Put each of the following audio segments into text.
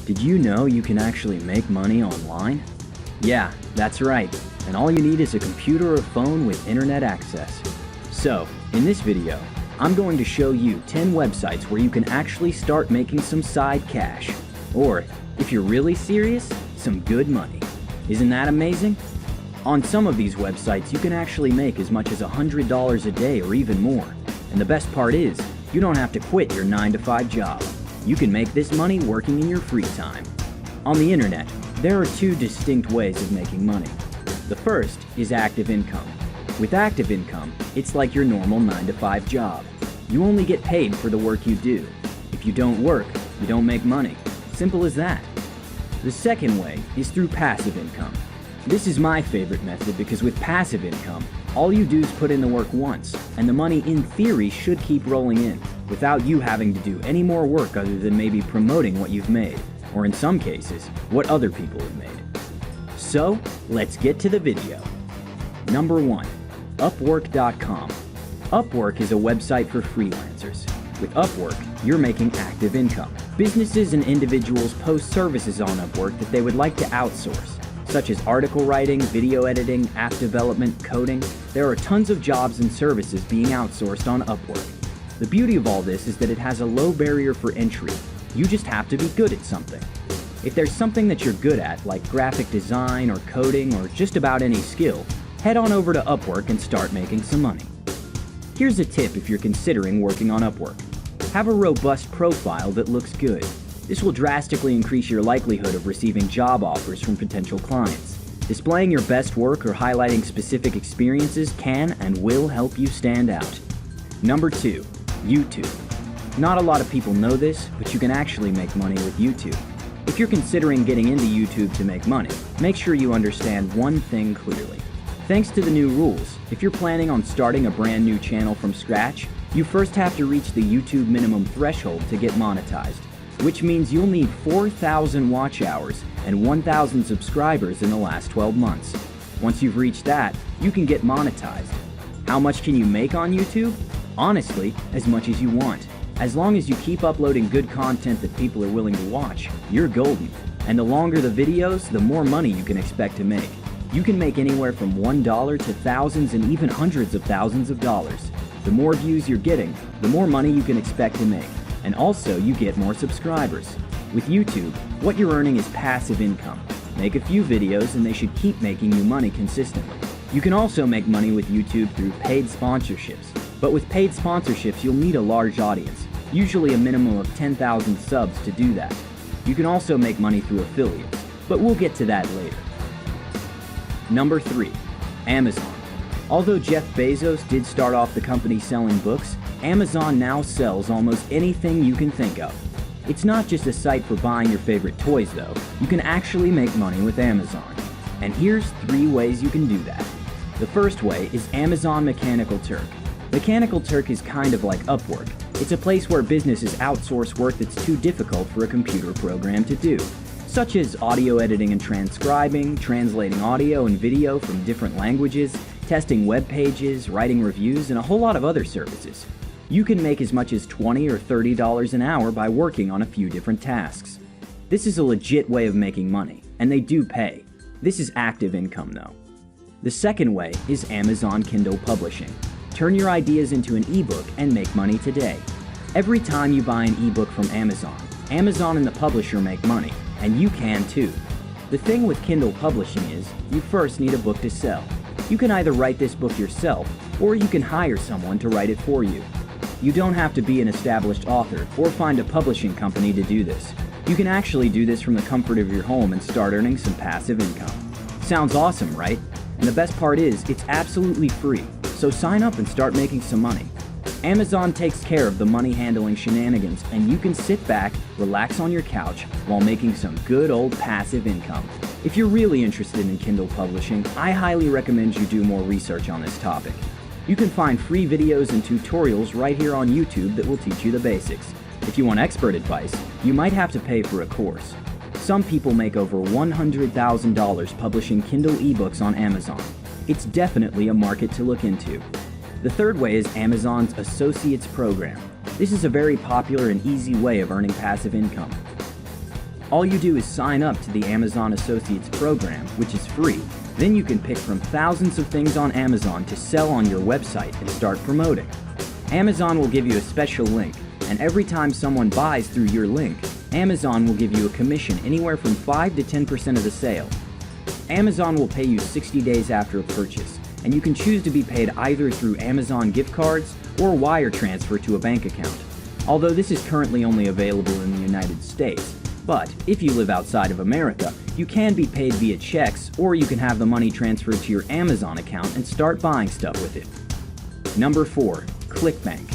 Did you know you can actually make money online? Yeah, that's right, and all you need is a computer or phone with internet access. So, in this video, I'm going to show you 10 websites where you can actually start making some side cash. Or, if you're really serious, some good money. Isn't that amazing? On some of these websites, you can actually make as much as $100 a day or even more. And the best part is, you don't have to quit your 9-to-5 job. You can make this money working in your free time. On the internet, there are two distinct ways of making money. The first is active income. With active income, it's like your normal 9-to-5 job. You only get paid for the work you do. If you don't work, you don't make money. Simple as that. The second way is through passive income. This is my favorite method because with passive income, all you do is put in the work once, and the money in theory should keep rolling in, without you having to do any more work other than maybe promoting what you've made, or in some cases, what other people have made. So, let's get to the video. Number 1. Upwork.com. Upwork is a website for freelancers. With Upwork, you're making active income. Businesses and individuals post services on Upwork that they would like to outsource, such as article writing, video editing, app development, coding. There are tons of jobs and services being outsourced on Upwork. The beauty of all this is that it has a low barrier for entry. You just have to be good at something. If there's something that you're good at, like graphic design or coding or just about any skill, head on over to Upwork and start making some money. Here's a tip if you're considering working on Upwork. Have a robust profile that looks good. This will drastically increase your likelihood of receiving job offers from potential clients. Displaying your best work or highlighting specific experiences can and will help you stand out. Number 2. YouTube. Not a lot of people know this, but you can actually make money with YouTube. If you're considering getting into YouTube to make money, make sure you understand one thing clearly. Thanks to the new rules, if you're planning on starting a brand new channel from scratch, you first have to reach the YouTube minimum threshold to get monetized, which means you'll need 4,000 watch hours and 1,000 subscribers in the last 12 months. Once you've reached that, you can get monetized. How much can you make on YouTube? Honestly, as much as you want. As long as you keep uploading good content that people are willing to watch, you're golden. And the longer the videos, the more money you can expect to make. You can make anywhere from $1 to thousands and even hundreds of thousands of dollars. The more views you're getting, the more money you can expect to make. And also, you get more subscribers. With YouTube, what you're earning is passive income. Make a few videos and they should keep making you money consistently. You can also make money with YouTube through paid sponsorships. But with paid sponsorships, you'll need a large audience, usually a minimum of 10,000 subs to do that. You can also make money through affiliates, but we'll get to that later. Number 3. Amazon. Although Jeff Bezos did start off the company selling books, Amazon now sells almost anything you can think of. It's not just a site for buying your favorite toys though, you can actually make money with Amazon. And here's 3 ways you can do that. The first way is Amazon Mechanical Turk. Mechanical Turk is kind of like Upwork. It's a place where businesses outsource work that's too difficult for a computer program to do, such as audio editing and transcribing, translating audio and video from different languages, testing web pages, writing reviews, and a whole lot of other services. You can make as much as $20 or $30 an hour by working on a few different tasks. This is a legit way of making money, and they do pay. This is active income though. The second way is Amazon Kindle Publishing. Turn your ideas into an ebook and make money today. Every time you buy an ebook from Amazon, Amazon and the publisher make money, and you can too. The thing with Kindle Publishing is, you first need a book to sell. You can either write this book yourself, or you can hire someone to write it for you. You don't have to be an established author or find a publishing company to do this. You can actually do this from the comfort of your home and start earning some passive income. Sounds awesome, right? And the best part is, it's absolutely free, so sign up and start making some money. Amazon takes care of the money handling shenanigans, and you can sit back, relax on your couch, while making some good old passive income. If you're really interested in Kindle publishing, I highly recommend you do more research on this topic. You can find free videos and tutorials right here on YouTube that will teach you the basics. If you want expert advice, you might have to pay for a course. Some people make over $100,000 publishing Kindle ebooks on Amazon. It's definitely a market to look into. The third way is Amazon's Associates program. This is a very popular and easy way of earning passive income. All you do is sign up to the Amazon Associates program, which is free. Then you can pick from thousands of things on Amazon to sell on your website and start promoting. Amazon will give you a special link, and every time someone buys through your link, Amazon will give you a commission anywhere from 5 to 10% of the sale. Amazon will pay you 60 days after a purchase, and you can choose to be paid either through Amazon gift cards or wire transfer to a bank account. Although this is currently only available in the United States, but if you live outside of America, you can be paid via checks, or you can have the money transferred to your Amazon account and start buying stuff with it. Number 4. ClickBank.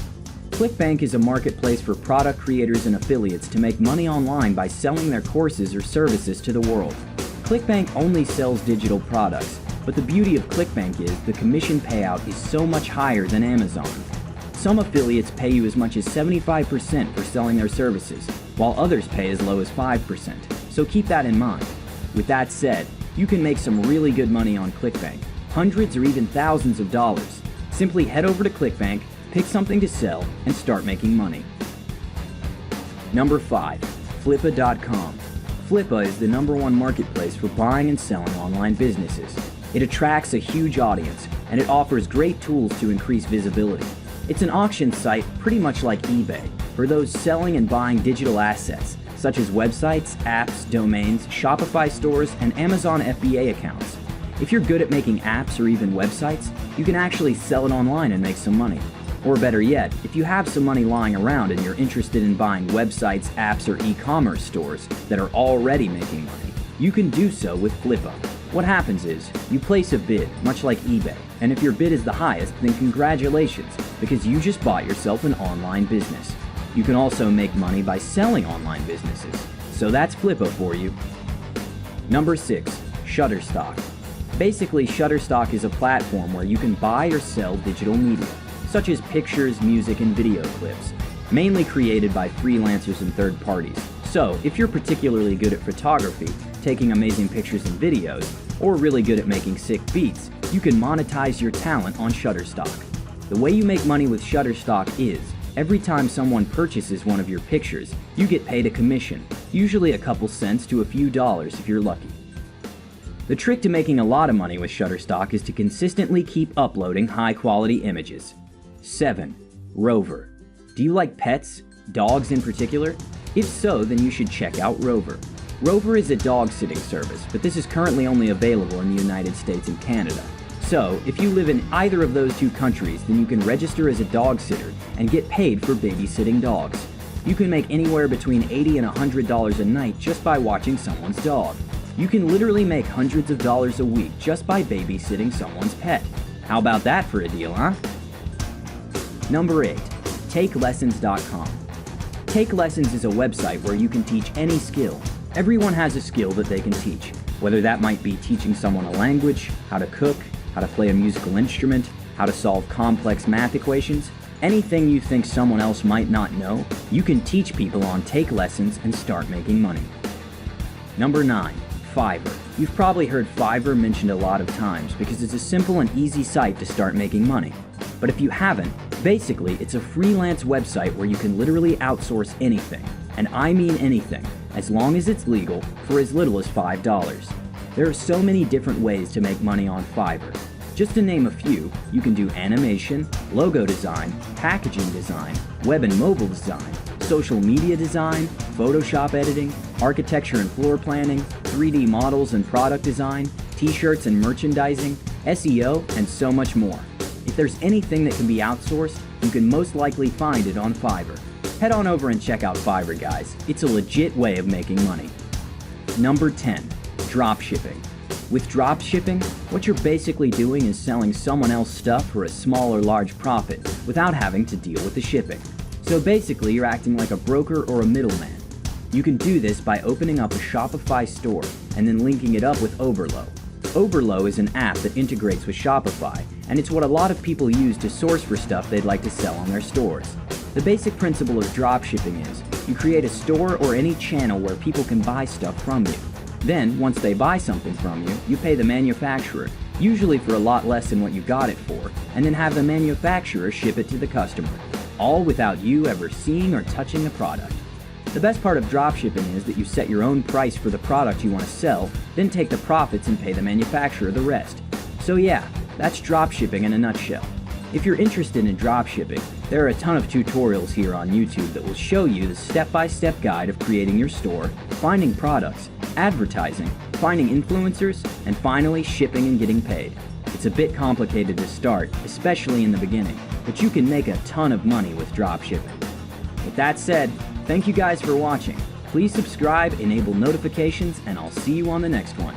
ClickBank is a marketplace for product creators and affiliates to make money online by selling their courses or services to the world. ClickBank only sells digital products, but the beauty of ClickBank is the commission payout is so much higher than Amazon. Some affiliates pay you as much as 75% for selling their services, while others pay as low as 5%, so keep that in mind. With that said, you can make some really good money on ClickBank, hundreds or even thousands of dollars. Simply head over to ClickBank, pick something to sell, and start making money. Number 5. Flippa.com. Flippa is the #1 marketplace for buying and selling online businesses. It attracts a huge audience, and it offers great tools to increase visibility. It's an auction site pretty much like eBay for those selling and buying digital assets, such as websites, apps, domains, Shopify stores, and Amazon FBA accounts. If you're good at making apps or even websites, you can actually sell it online and make some money. Or better yet, if you have some money lying around and you're interested in buying websites, apps, or e-commerce stores that are already making money, you can do so with Flippa. What happens is, you place a bid, much like eBay, and if your bid is the highest, then congratulations, because you just bought yourself an online business. You can also make money by selling online businesses. So that's Flippa for you. Number 6. Shutterstock. Basically, Shutterstock is a platform where you can buy or sell digital media, such as pictures, music, and video clips, mainly created by freelancers and third parties. So, if you're particularly good at photography, taking amazing pictures and videos, or really good at making sick beats, you can monetize your talent on Shutterstock. The way you make money with Shutterstock is, every time someone purchases one of your pictures, you get paid a commission, usually a couple cents to a few dollars if you're lucky. The trick to making a lot of money with Shutterstock is to consistently keep uploading high-quality images. 7. Rover. Do you like pets? Dogs in particular? If so, then you should check out Rover. Rover is a dog-sitting service, but this is currently only available in the United States and Canada. So, if you live in either of those two countries, then you can register as a dog sitter and get paid for babysitting dogs. You can make anywhere between $80 and $100 a night just by watching someone's dog. You can literally make hundreds of dollars a week just by babysitting someone's pet. How about that for a deal, huh? Number 8. TakeLessons.com. Take Lessons is a website where you can teach any skill. Everyone has a skill that they can teach, whether that might be teaching someone a language, how to cook, how to play a musical instrument, how to solve complex math equations. Anything you think someone else might not know, you can teach people on Take Lessons and start making money. Number 9. Fiverr. You've probably heard Fiverr mentioned a lot of times because it's a simple and easy site to start making money. But if you haven't, basically it's a freelance website where you can literally outsource anything, and I mean anything, as long as it's legal, for as little as $5. There are so many different ways to make money on Fiverr. Just to name a few, you can do animation, logo design, packaging design, web and mobile design, social media design, Photoshop editing, architecture and floor planning, 3D models and product design, t-shirts and merchandising, SEO, and so much more. If there's anything that can be outsourced, you can most likely find it on Fiverr. Head on over and check out Fiverr, guys. It's a legit way of making money. Number 10. Dropshipping. With dropshipping, what you're basically doing is selling someone else's stuff for a small or large profit without having to deal with the shipping. So basically, you're acting like a broker or a middleman. You can do this by opening up a Shopify store and then linking it up with Oberlo. Oberlo is an app that integrates with Shopify, and it's what a lot of people use to source for stuff they'd like to sell on their stores. The basic principle of dropshipping is, you create a store or any channel where people can buy stuff from you. Then, once they buy something from you, you pay the manufacturer, usually for a lot less than what you got it for, and then have the manufacturer ship it to the customer, all without you ever seeing or touching the product. The best part of dropshipping is that you set your own price for the product you want to sell, then take the profits and pay the manufacturer the rest. So yeah, that's dropshipping in a nutshell. If you're interested in dropshipping, there are a ton of tutorials here on YouTube that will show you the step-by-step guide of creating your store, finding products, advertising, finding influencers, and finally shipping and getting paid. It's a bit complicated to start, especially in the beginning, but you can make a ton of money with dropshipping. With that said, thank you guys for watching. Please subscribe, enable notifications, and I'll see you on the next one.